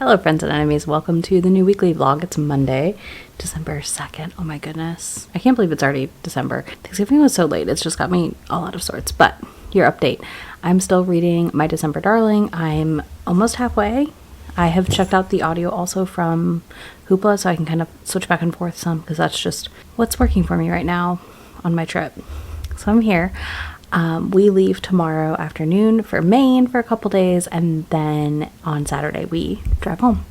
Hello friends and enemies, welcome to the new weekly vlog. It's Monday, December 2nd. Oh my goodness. I can't believe it's already December. Thanksgiving was so late, it's just got me all out of sorts. But your update. I'm still reading My December Darling. I'm almost halfway. I have checked out the audio also from Hoopla so I can kind of switch back and forth some because that's just what's working for me right now on my trip. So I'm here. We leave tomorrow afternoon for Maine for a couple days, and then on Saturday we drive home.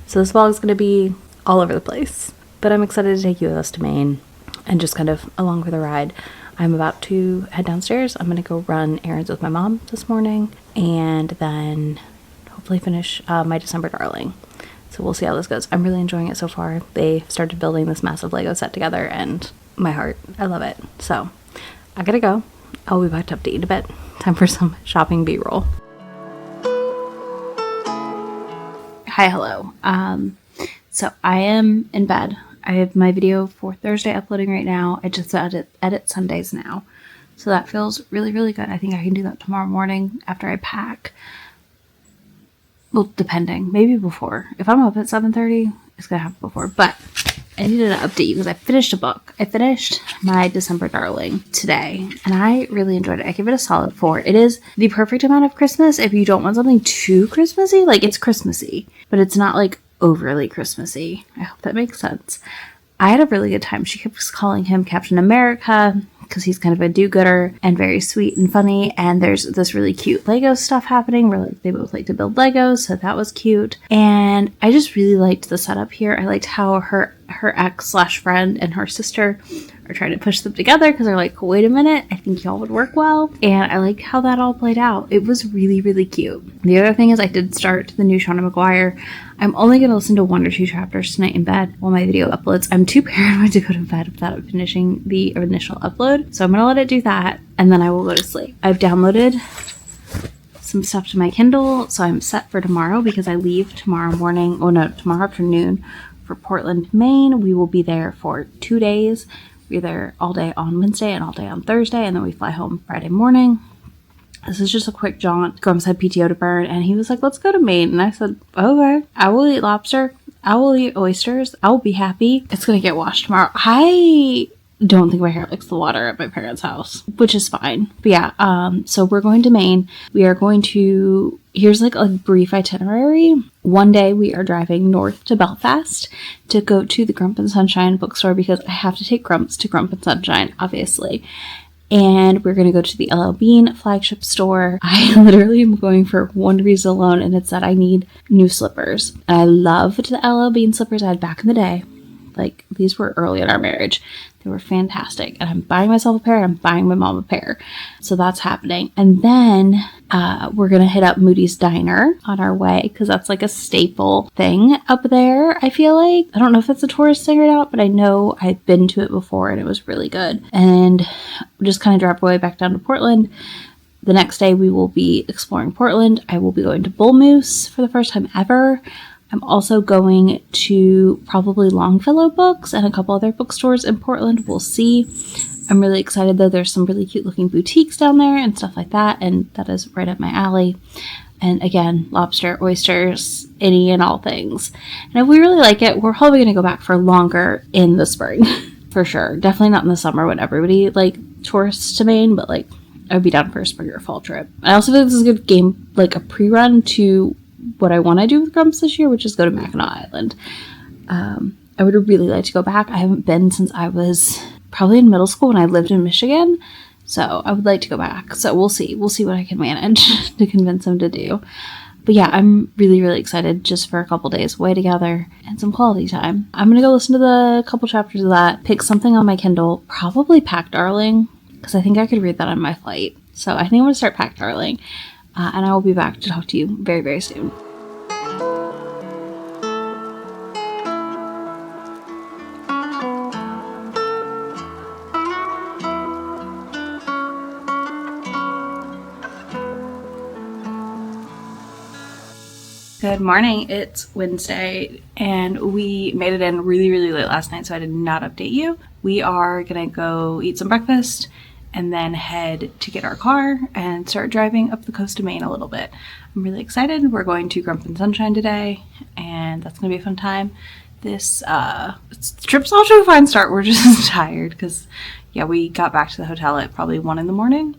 So this vlog is going to be all over the place, but I'm excited to take you with us to Maine and just kind of along for the ride. I'm about to head downstairs. I'm going to go run errands with my mom this morning and then hopefully finish My December Darling. So we'll see how this goes. I'm really enjoying it so far. They started building this massive Lego set together and my heart, I love it. So I gotta go. I'll be back to update in a bit. Time for some shopping b-roll. Hi, hello. So I am in bed. I have my video for Thursday uploading right now. I just edit Sundays now. So that feels really, really good. I think I can do that tomorrow morning after I pack. Well, depending. Maybe before. If I'm up at 7:30, it's gonna happen before. But I needed to update you because I finished a book. I finished My December Darling today, and I really enjoyed it. I give it a solid 4. It is the perfect amount of Christmas if you don't want something too Christmassy. Like, it's Christmassy, but it's not, like, overly Christmassy. I hope that makes sense. I had a really good time. She kept calling him Captain America because he's kind of a do-gooder and very sweet and funny. And there's this really cute Lego stuff happening where like they both like to build Legos, so that was cute. And I just really liked the setup here. I liked how her ex/friend and her sister are trying to push them together because they're like, wait a minute, I think y'all would work well. And I liked how that all played out. It was really, really cute. The other thing is I did start the new Shauna McGuire. I'm only going to listen to 1 or 2 chapters tonight in bed while my video uploads. I'm too paranoid to go to bed without finishing the initial upload. So I'm going to let it do that and then I will go to sleep. I've downloaded some stuff to my Kindle, so I'm set for tomorrow because I leave tomorrow afternoon for Portland, Maine. We will be there for 2 days. We're there all day on Wednesday and all day on Thursday, and then we fly home Friday morning. This is just a quick jaunt. Grumps had PTO to burn, and he was like, let's go to Maine. And I said, okay, I will eat lobster. I will eat oysters. I will be happy. It's going to get washed tomorrow. I don't think my hair likes the water at my parents' house, which is fine. But yeah, so we're going to Maine. We are going to, here's like a brief itinerary. One day we are driving north to Belfast to go to the Grump and Sunshine bookstore because I have to take Grumps to Grump and Sunshine, obviously. And we're going to go to the LL Bean flagship store. I literally am going for one reason alone, and it's that I need new slippers. And I loved the LL Bean slippers I had back in the day. Like, these were early in our marriage. They were fantastic. And I'm buying myself a pair. I'm buying my mom a pair. So that's happening. And then we're going to hit up Moody's Diner on our way because that's like a staple thing up there, I feel like. I don't know if it's a tourist thing or not, but I know I've been to it before and it was really good. And just kind of drop away back down to Portland. The next day we will be exploring Portland. I will be going to Bull Moose for the first time ever. I'm also going to probably Longfellow Books and a couple other bookstores in Portland. We'll see. I'm really excited though. There's some really cute looking boutiques down there and stuff like that. And that is right up my alley. And again, lobster, oysters, any and all things. And if we really like it, we're probably going to go back for longer in the spring for sure. Definitely not in the summer when everybody like tourists to Maine, but like I would be down for a spring or fall trip. I also think this is a good game, like a pre-run to what I want to do with Grumps this year, which is go to Mackinac Island. I would really like to go back. I haven't been since I was probably in middle school when I lived in Michigan. So I would like to go back. So we'll see. We'll see what I can manage to convince him to do. But yeah, I'm really, really excited just for a couple days away together and some quality time. I'm going to go listen to the couple chapters of that, pick something on my Kindle, probably Pack Darling, because I think I could read that on my flight. So I think I'm going to start Pack Darling. And I will be back to talk to you very, very soon. Good morning. It's Wednesday and we made it in really, really late last night, so I did not update you. We are gonna go eat some breakfast and then head to get our car and start driving up the coast of Maine a little bit. I'm really excited. We're going to Grump and Sunshine today, and that's going to be a fun time. This trip's off to a fine start. We're just tired because, yeah, we got back to the hotel at probably 1 in the morning.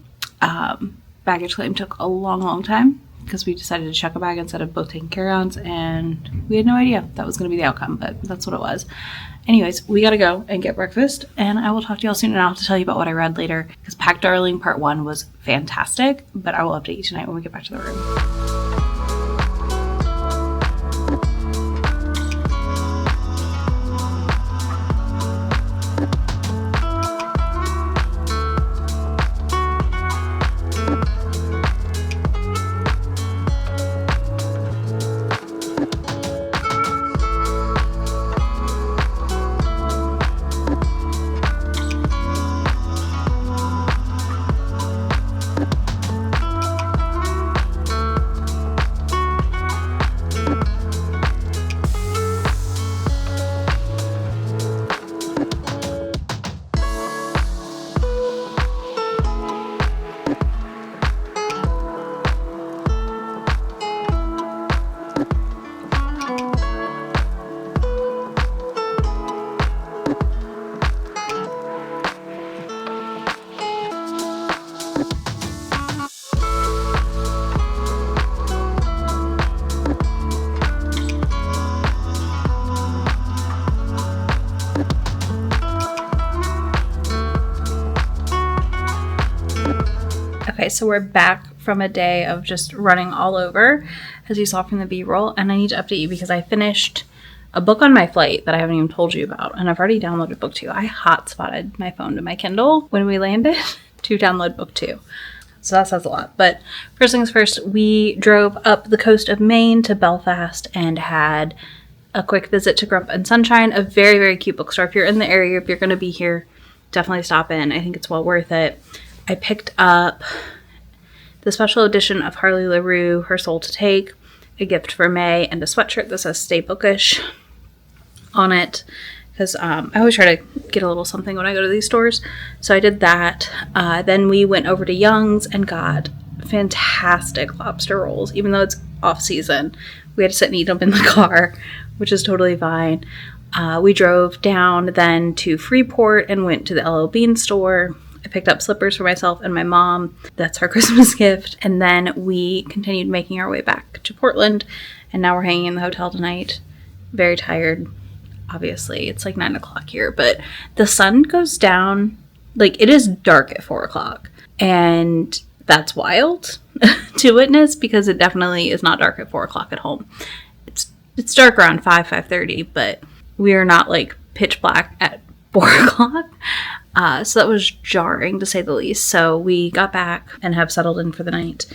Baggage claim took a long time because we decided to check a bag instead of both taking carry-ons, and we had no idea that was going to be the outcome, but that's what it was. Anyways, we gotta go and get breakfast, and I will talk to y'all soon, and I'll have to tell you about what I read later, because Pack Darling Part 1 was fantastic, but I will update you tonight when we get back to the room. Okay, so we're back from a day of just running all over, as you saw from the B-roll, and I need to update you because I finished a book on my flight that I haven't even told you about, and I've already downloaded book 2. I hotspotted my phone to my Kindle when we landed to download book 2. So that says a lot. But first things first, we drove up the coast of Maine to Belfast and had a quick visit to Grump and Sunshine, a very, very cute bookstore. If you're in the area, if you're going to be here, definitely stop in. I think it's well worth it. I picked up the special edition of Harley LaRue, Her Soul to Take, a gift for May, and a sweatshirt that says Stay Bookish on it, because I always try to get a little something when I go to these stores. So I did that. Then we went over to Young's and got fantastic lobster rolls, even though it's off season. We had to sit and eat them in the car, which is totally fine. We drove down then to Freeport and went to the LL Bean store. I picked up slippers for myself and my mom. That's her Christmas gift. And then we continued making our way back to Portland. And now we're hanging in the hotel tonight. Very tired, obviously. It's like 9 o'clock here. But the sun goes down. Like, it is dark at 4 o'clock. And that's wild to witness because it definitely is not dark at 4 o'clock at home. It's dark around 5:30. But we are not, like, pitch black at 4 o'clock. So that was jarring, to say the least. So we got back and have settled in for the night.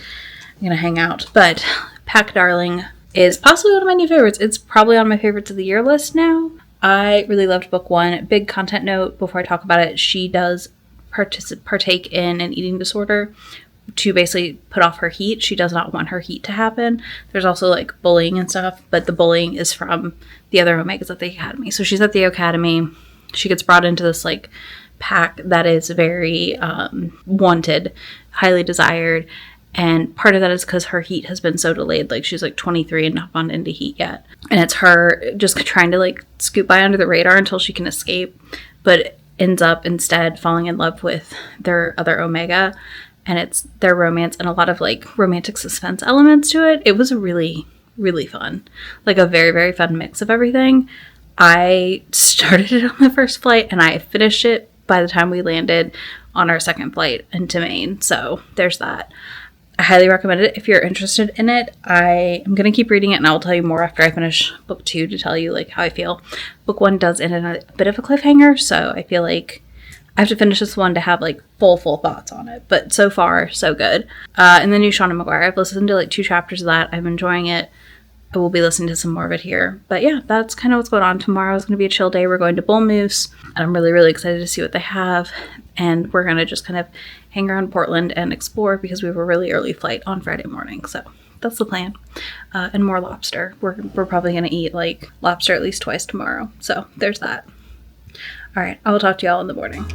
I'm going to hang out. But Pack Darling is possibly one of my new favorites. It's probably on my favorites of the year list now. I really loved book 1. Big content note before I talk about it. She does partake in an eating disorder to basically put off her heat. She does not want her heat to happen. There's also like bullying and stuff, but the bullying is from the other Omegas at the Academy. So she's at the Academy. She gets brought into this like pack that is very wanted, highly desired, and part of that is because her heat has been so delayed. Like, she's like 23 and not gone into heat yet, and it's her just trying to like scoot by under the radar until she can escape, but ends up instead falling in love with their other Omega, and it's their romance and a lot of like romantic suspense elements to it. It was really, really fun, like a very, very fun mix of everything. I started it on the first flight and I finished it by the time we landed on our second flight into Maine. So there's that. I highly recommend it if you're interested in it. I am going to keep reading it and I'll tell you more after I finish book 2 to tell you like how I feel. Book 1 does end in a bit of a cliffhanger, so I feel like I have to finish this one to have like full thoughts on it. But so far, so good. And the new Shauna McGuire, I've listened to like 2 chapters of that. I'm enjoying it. I will be listening to some more of it here. But yeah, that's kind of what's going on. Tomorrow is going to be a chill day. We're going to Bull Moose, and I'm really, really excited to see what they have. And we're going to just kind of hang around Portland and explore because we have a really early flight on Friday morning. So that's the plan. And more lobster. We're probably going to eat like lobster at least twice tomorrow. So there's that. All right, I will talk to y'all in the morning.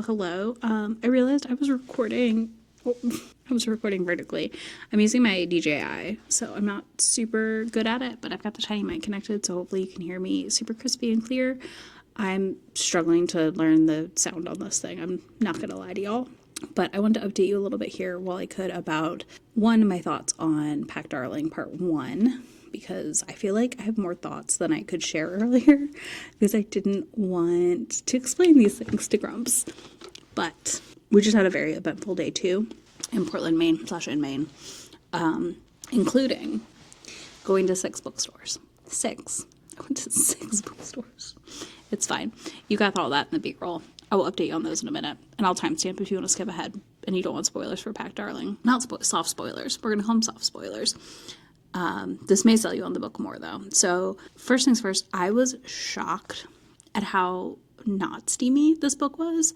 hello. I realized I was recording vertically. I'm using my DJI, so I'm not super good at it, but I've got the tiny mic connected, so hopefully you can hear me super crispy and clear. I'm struggling to learn the sound on this thing. I'm not gonna lie to y'all. But I wanted to update you a little bit here while I could about my thoughts on Pack Darling Part 1, because I feel like I have more thoughts than I could share earlier because I didn't want to explain these things to Grumps. But we just had a very eventful day too in Portland, Maine / in Maine, including going to 6 bookstores. 6. I went to 6 bookstores. It's fine. You got all that in the B-roll. I will update you on those in a minute, and I'll timestamp if you want to skip ahead and you don't want spoilers for Pack Darling. Not soft spoilers. We're going to call them soft spoilers. This may sell you on the book more, though. So first things first, I was shocked at how not steamy this book was,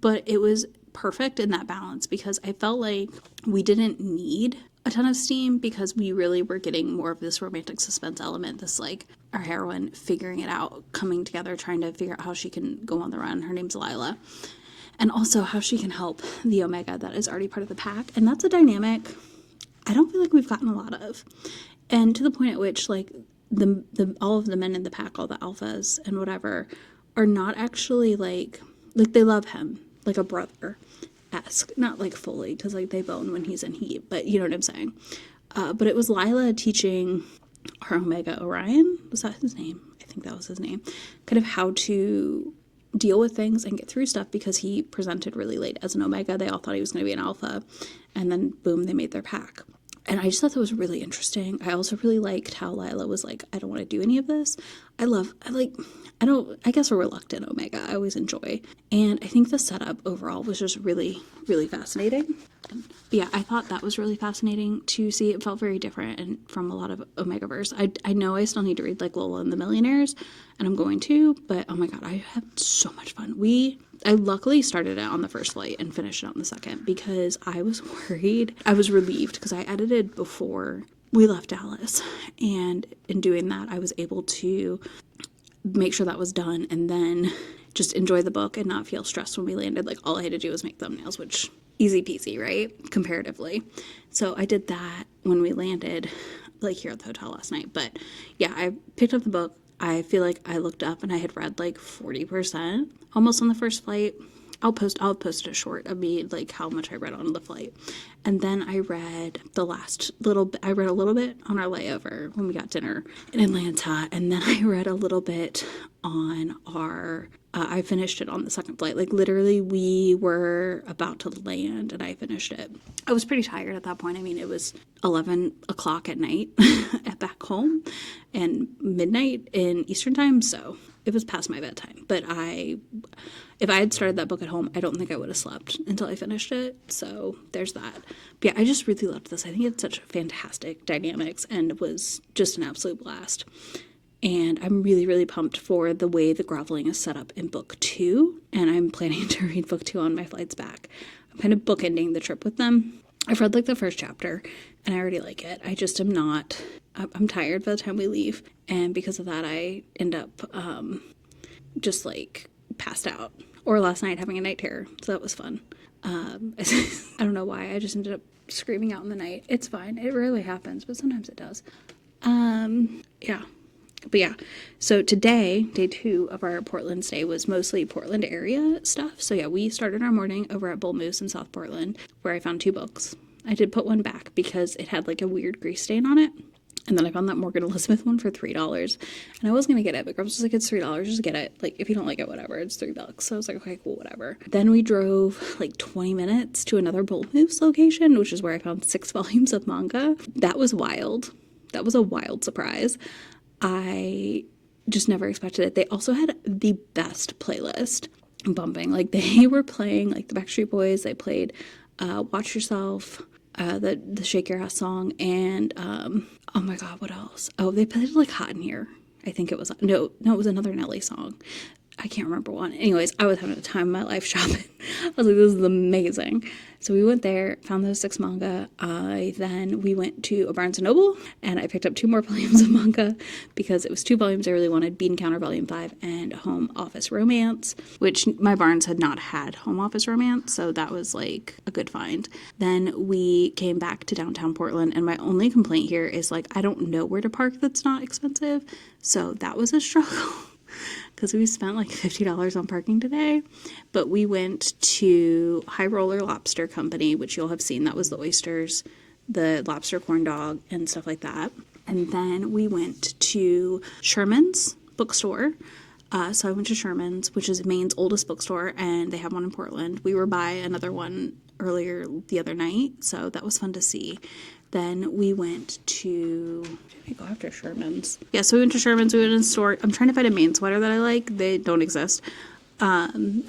but it was perfect in that balance because I felt like we didn't need a ton of steam because we really were getting more of this romantic suspense element, this like our heroine figuring it out, coming together, trying to figure out how she can go on the run. Her name's Lila. And also how she can help the Omega that is already part of the pack. And that's a dynamic I don't feel like we've gotten a lot of. And to the point at which like the all of the men in the pack, all the alphas and whatever, are not actually like they love him like a brother-esque. Not like fully, because like they bone when he's in heat, but you know what I'm saying. But it was Lila teaching our Omega Orion, was that his name? I think that was his name. Kind of how to deal with things and get through stuff because he presented really late as an Omega. They all thought he was going to be an alpha, and then boom, they made their pack. And I just thought that was really interesting. I also really liked how Lila was like, I don't want to do any of this. I guess a reluctant Omega I always enjoy. And I think the setup overall was just really, really fascinating. But yeah, I thought that was really fascinating to see. It felt very different and from a lot of omegaverse. I know I still need to read like Lola and the Millionaires, and I'm going to, but oh my god, I had so much fun. I luckily started it on the first flight and finished it on the second because I was worried. I was relieved because I edited before we left Dallas, and in doing that I was able to make sure that was done and then just enjoy the book and not feel stressed when we landed. Like all I had to do was make thumbnails, which easy peasy, right? Comparatively. So I did that when we landed like here at the hotel last night. But yeah, I picked up the book. I feel like I looked up and I had read like 40% almost on the first flight. I'll post a short of me like how much I read on the flight. And then I read a little bit on our layover when we got dinner in Atlanta. And then I read a little bit on I finished it on the second flight. Like literally we were about to land and I finished it. I was pretty tired at that point. I mean, it was 11 o'clock at night back home and midnight in Eastern time. So it was past my bedtime. But if I had started that book at home, I don't think I would have slept until I finished it. So there's that. But yeah, I just really loved this. I think it's such fantastic dynamics and it was just an absolute blast. And I'm really, really pumped for the way the groveling is set up in book 2. And I'm planning to read book 2 on my flights back. I'm kind of bookending the trip with them. I've read like the first chapter and I already like it. I just am not, I'm tired by the time we leave. And because of that, I end up just like passed out. Or last night having a night terror. So that was fun. I don't know why. I just ended up screaming out in the night. It's fine. It rarely happens, but sometimes it does. Yeah. But yeah, so today, day 2 of our Portland stay was mostly Portland area stuff. So yeah, we started our morning over at Bull Moose in South Portland, where I found 2 books. I did put one back because it had like a weird grease stain on it. And then I found that Morgan Elizabeth one for $3. And I was going to get it, but Grumps was like, it's $3, just get it. Like, if you don't like it, whatever, it's $3. So I was like, okay, cool, whatever. Then we drove like 20 minutes to another Bull Moose location, which is where I found 6 volumes of manga. That was wild. That was a wild surprise. I just never expected it. They also had the best playlist bumping. Like they were playing like the Backstreet Boys. They played Watch Yourself, the Shake Your Ass song, and oh my god, what else? Oh, they played like Hot in Here. I think it was it was another Nelly song. I can't remember one. Anyways, I was having a time of my life shopping. I was like, this is amazing. So we went there, found those 6 manga. Then we went to a Barnes & Noble, and I picked up 2 more volumes of manga because it was 2 volumes I really wanted, Bean Counter Volume 5 and Home Office Romance, which my Barnes had not had Home Office Romance, so that was like a good find. Then we came back to downtown Portland, and my only complaint here is like, I don't know where to park that's not expensive, so that was a struggle. Because we spent like $50 on parking today. But we went to High Roller Lobster Company, which you'll have seen. That was the oysters, the lobster corn dog, and stuff like that. And then we went to Sherman's bookstore. So I went to Sherman's, which is Maine's oldest bookstore, and they have one in Portland. We were by another one earlier the other night, so that was fun to see. Then we went to, did we go after Sherman's? Yeah, so we went to Sherman's, we went in a store. I'm trying to find a Maine sweater that I like. They don't exist. And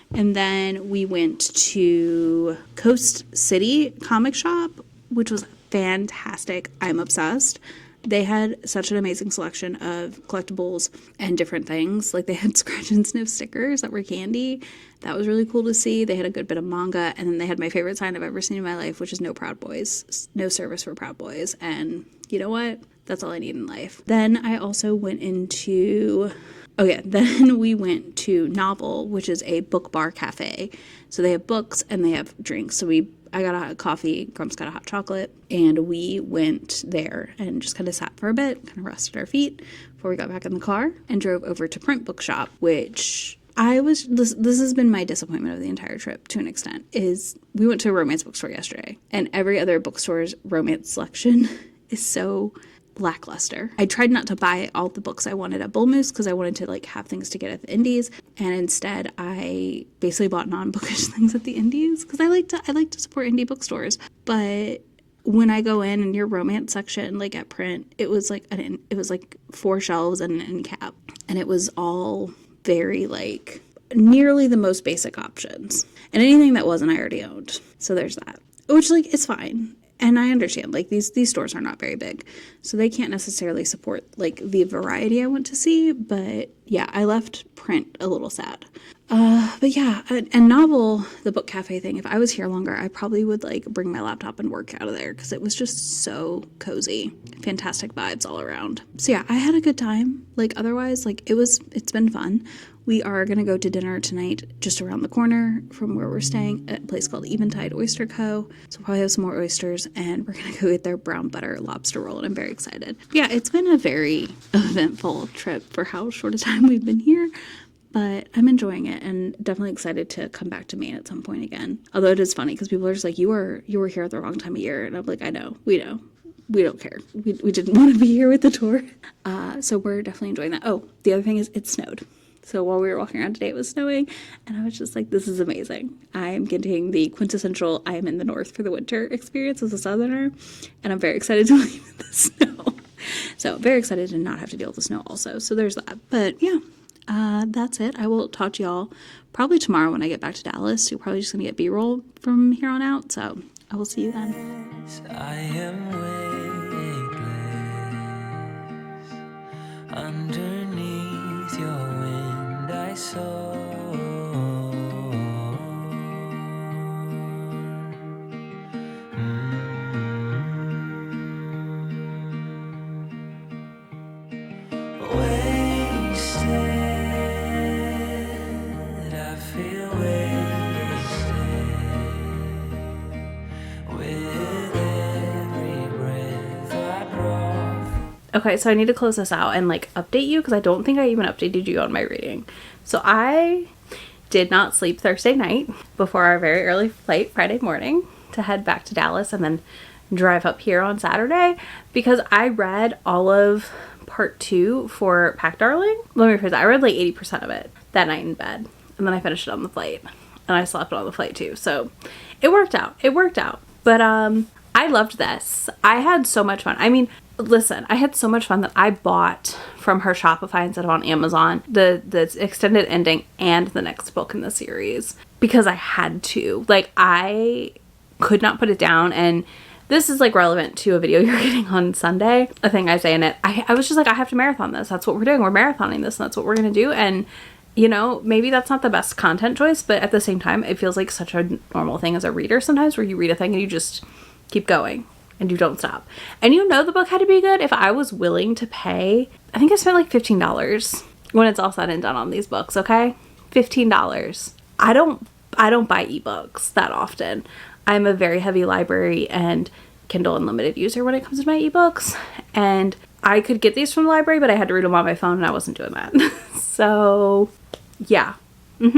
then we went to Coast City Comic Shop, which was fantastic. I'm obsessed. They had such an amazing selection of collectibles and different things. Like they had scratch and sniff stickers that were candy. That was really cool to see. They had a good bit of manga, and then they had my favorite sign I've ever seen in my life, which is no Proud Boys, no service for Proud Boys. And you know what? That's all I need in life. Then I also went into, then we went to Novel, which is a book bar cafe. So they have books and they have drinks. So I got a hot coffee, Grumps got a hot chocolate, and we went there and just kind of sat for a bit, kind of rested our feet before we got back in the car and drove over to Print Bookshop, which this has been my disappointment of the entire trip to an extent, is we went to a romance bookstore yesterday, and every other bookstore's romance selection is so lackluster. I tried not to buy all the books I wanted at Bull Moose because I wanted to like have things to get at the indies, and instead I basically bought non-bookish things at the indies because I like to support indie bookstores. But when I go in and your romance section, like at Print, it was like 4 shelves and an end cap, and it was all very like nearly the most basic options, and anything that wasn't I already owned. So there's that, which like it's fine. And I understand, like, these stores are not very big, so they can't necessarily support, like, the variety I want to see. But, yeah, I left Print a little sad. But, yeah, and Novel, the book cafe thing, if I was here longer, I probably would, like, bring my laptop and work out of there because it was just so cozy. Fantastic vibes all around. So, yeah, I had a good time. Like, otherwise, like, it's been fun. We are going to go to dinner tonight just around the corner from where we're staying at a place called Eventide Oyster Co. So we'll probably have some more oysters, and we're going to go get their brown butter lobster roll, and I'm very excited. Yeah, it's been a very eventful trip for how short a time we've been here, but I'm enjoying it and definitely excited to come back to Maine at some point again. Although it is funny because people are just like, you were here at the wrong time of year, and I'm like, I know, we know. We don't care. We didn't want to be here with the tour. So we're definitely enjoying that. Oh, the other thing is it snowed. So while we were walking around today, it was snowing, and I was just like, this is amazing. I'm getting the quintessential I am in the north for the winter experience as a southerner, and I'm very excited to leave in the snow. So very excited to not have to deal with the snow also. So there's that. But yeah, that's it. I will talk to y'all probably tomorrow when I get back to Dallas. You're probably just going to get B-roll from here on out. So I will see you then. I am weightless underneath your wind I soar. Wasted, I feel wasted with every breath I draw. Okay, so I need to close this out and like update you because I don't think I even updated you on my reading. So I did not sleep Thursday night before our very early flight Friday morning to head back to Dallas and then drive up here on Saturday because I read all of part 2 for Pack Darling. Let me rephrase that. I read like 80% of it that night in bed, and then I finished it on the flight, and I slept on the flight too. So it worked out. But I loved this. I had so much fun. I mean, listen, I had so much fun that I bought from her Shopify instead of on Amazon the extended ending and the next book in the series because I had to. Like, I could not put it down, and this is like relevant to a video you're getting on Sunday, a thing I say in it. I was just like, I have to marathon this. That's what we're doing. We're marathoning this and that's what we're going to do. And you know, maybe that's not the best content choice, but at the same time, it feels like such a normal thing as a reader sometimes, where you read a thing and you just keep going and you don't stop. And you know the book had to be good. If I was willing to pay, I think I spent like $15 when it's all said and done on these books, okay? $15. I don't buy ebooks that often. I'm a very heavy library and Kindle Unlimited user when it comes to my ebooks, and I could get these from the library, but I had to read them on my phone and I wasn't doing that. So yeah. I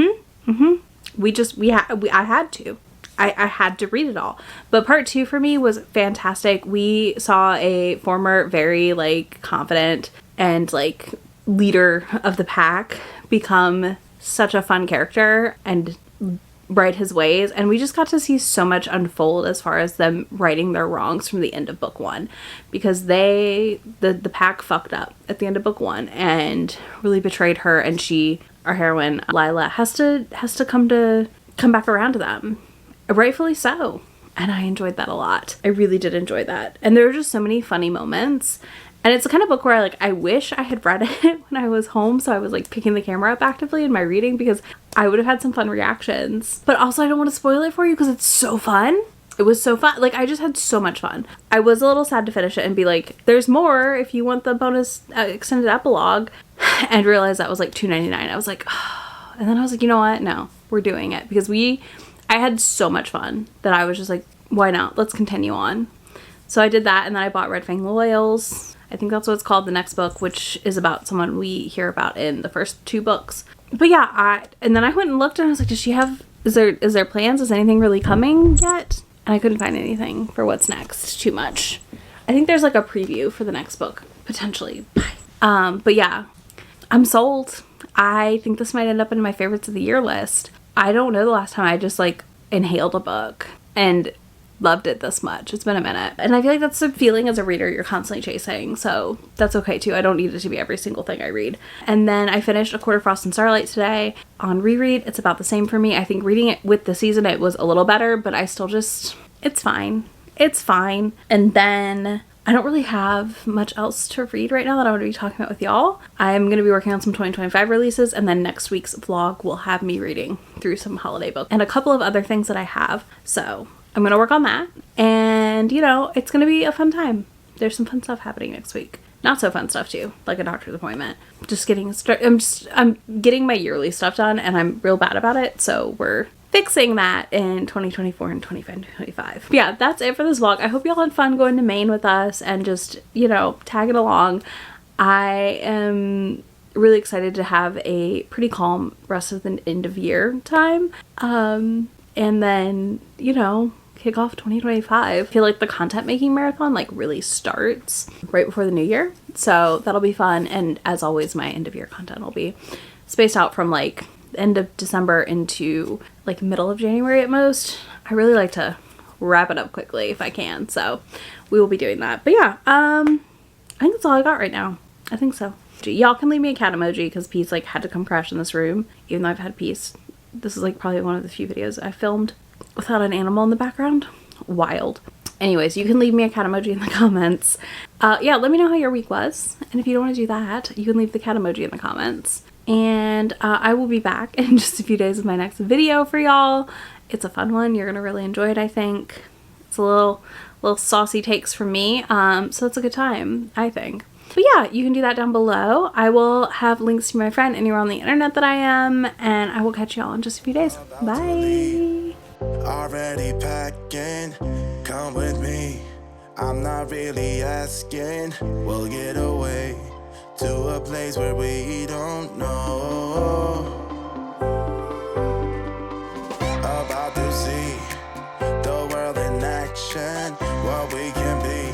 had to. I had to read it all. But part 2 for me was fantastic. We saw a former very like confident and like leader of the pack become such a fun character and right his ways, and we just got to see so much unfold as far as them righting their wrongs from the end of book 1, because the pack fucked up at the end of book 1 and really betrayed her, and she, our heroine Lila, has to come back around to them, rightfully so. And I enjoyed that a lot. I really did enjoy that, and there were just so many funny moments. And it's the kind of book where I wish I had read it when I was home, so I was like picking the camera up actively in my reading, because I would have had some fun reactions. But also I don't want to spoil it for you because it's so fun. It was so fun. Like, I just had so much fun. I was a little sad to finish it and be like, there's more if you want the bonus extended epilogue, and realize that was like $2.99. I was like, oh. And then I was like, you know what? No, we're doing it, because I had so much fun that I was just like, why not? Let's continue on. So I did that, and then I bought Red Fang Loyals. I think that's what it's called, the next book, which is about someone we hear about in the first 2 books. But yeah, and then I went and looked and I was like, is there plans? Is anything really coming yet? And I couldn't find anything for what's next too much. I think there's like a preview for the next book, potentially. But yeah, I'm sold. I think this might end up in my favorites of the year list. I don't know the last time I just like inhaled a book and loved it this much. It's been a minute. And I feel like that's the feeling as a reader you're constantly chasing, so that's okay too. I don't need it to be every single thing I read. And then I finished A Quarter Frost and Starlight today on reread. It's about the same for me. I think reading it with the season it was a little better, but I still just, it's fine. It's fine. And then I don't really have much else to read right now that I want to be talking about with y'all. I'm going to be working on some 2025 releases, and then next week's vlog will have me reading through some holiday books and a couple of other things that I have. So I'm going to work on that, and you know, it's going to be a fun time. There's some fun stuff happening next week. Not so fun stuff too, like a doctor's appointment. Just getting I'm getting my yearly stuff done, and I'm real bad about it, so we're fixing that in 2024 and 2025. But yeah, that's it for this vlog. I hope y'all had fun going to Maine with us and just, you know, tagging along. I am really excited to have a pretty calm rest of the end of year time. And then, you know, kick off 2025. I feel like the content making marathon like really starts right before the new year, so that'll be fun. And as always, my end of year content will be spaced out from like the end of December into like middle of January at most. I really like to wrap it up quickly if I can, so we will be doing that. But yeah, I think that's all I got right now. I think so. Y'all can leave me a cat emoji because Peace like had to come crash in this room, even though I've had Peace. This is like probably one of the few videos I filmed without an animal in the background. Wild. Anyways, you can leave me a cat emoji in the comments. Yeah, let me know how your week was. And if you don't want to do that, you can leave the cat emoji in the comments. And I will be back in just a few days with my next video for y'all. It's a fun one. You're going to really enjoy it, I think. It's a little saucy takes from me. So it's a good time, I think. But yeah, you can do that down below. I will have links to my friend anywhere on the internet that I am, and I will catch y'all in just a few days. Bye. Already packing, come with me. I'm not really asking. We'll get away to a place where we don't know. About to see the world in action, what we can be.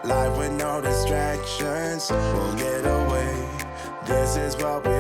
Life with no distractions, we'll get away. This is what we